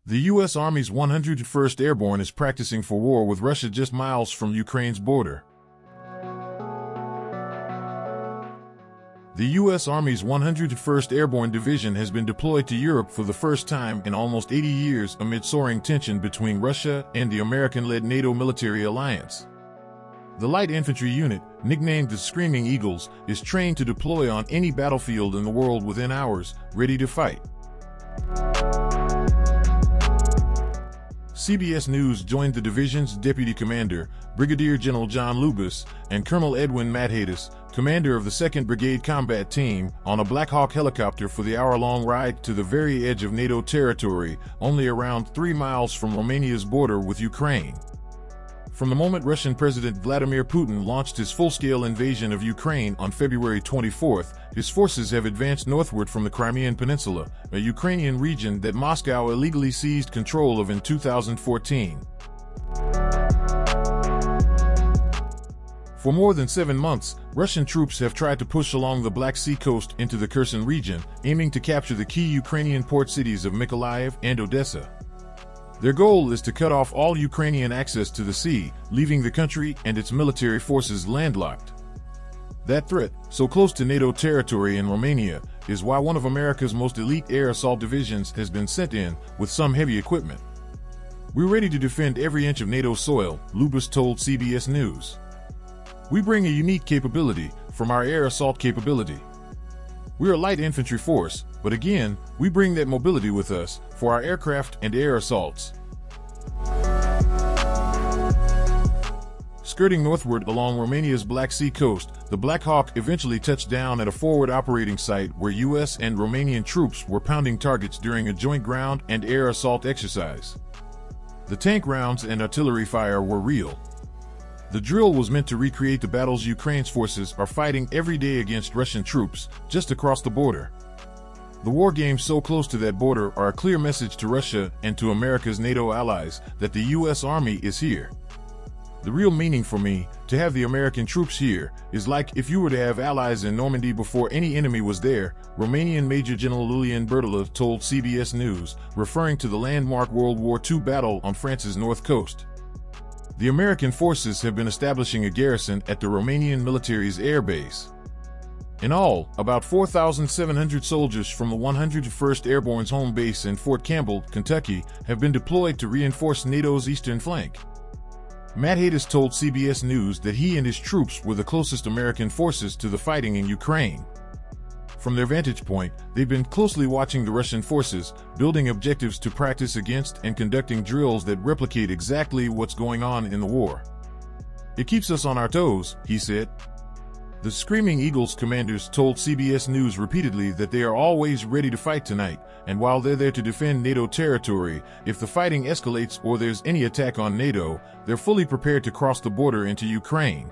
The U.S. Army's 101st Airborne is practicing for war with Russia just miles from Ukraine's border. The U.S. Army's 101st Airborne Division has been deployed to Europe for the first time in almost 80 years amid soaring tension between Russia and the American-led NATO military alliance. The light infantry unit, nicknamed the Screaming Eagles, is trained to deploy on any battlefield in the world within hours, ready to fight. CBS News joined the division's deputy commander, Brigadier General John Lubas, and Colonel Edwin Mathatis, commander of the 2nd Brigade Combat Team, on a Black Hawk helicopter for the hour-long ride to the very edge of NATO territory, only around 3 miles from Romania's border with Ukraine. From the moment Russian President Vladimir Putin launched his full-scale invasion of Ukraine on February 24th, his forces have advanced northward from the Crimean Peninsula, a Ukrainian region that Moscow illegally seized control of in 2014. For more than 7 months, Russian troops have tried to push along the Black Sea coast into the Kherson region, aiming to capture the key Ukrainian port cities of Mykolaiv and Odessa. Their goal is to cut off all Ukrainian access to the sea, leaving the country and its military forces landlocked. That threat, so close to NATO territory in Romania, is why one of America's most elite air assault divisions has been sent in, with some heavy equipment. "We're ready to defend every inch of NATO soil," Lubas told CBS News. "We bring a unique capability from our air assault capability. We're a light infantry force, but again, we bring that mobility with us for our aircraft and air assaults." Skirting northward along Romania's Black Sea coast, the Black Hawk eventually touched down at a forward operating site where U.S. and Romanian troops were pounding targets during a joint ground and air assault exercise. The tank rounds and artillery fire were real. The drill was meant to recreate the battles Ukraine's forces are fighting every day against Russian troops, just across the border. The war games so close to that border are a clear message to Russia and to America's NATO allies that the U.S. Army is here. "The real meaning for me, to have the American troops here, is like if you were to have allies in Normandy before any enemy was there," Romanian Major General Iulian Bertolă told CBS News, referring to the landmark World War II battle on France's north coast. The American forces have been establishing a garrison at the Romanian military's air base. In all, about 4,700 soldiers from the 101st Airborne's home base in Fort Campbell, Kentucky, have been deployed to reinforce NATO's eastern flank. Mathatis told CBS News that he and his troops were the closest American forces to the fighting in Ukraine. From their vantage point, they've been closely watching the Russian forces, building objectives to practice against and conducting drills that replicate exactly what's going on in the war. "It keeps us on our toes," he said. The Screaming Eagles commanders told CBS News repeatedly that they are always ready to fight tonight, and while they're there to defend NATO territory, if the fighting escalates or there's any attack on NATO, they're fully prepared to cross the border into Ukraine.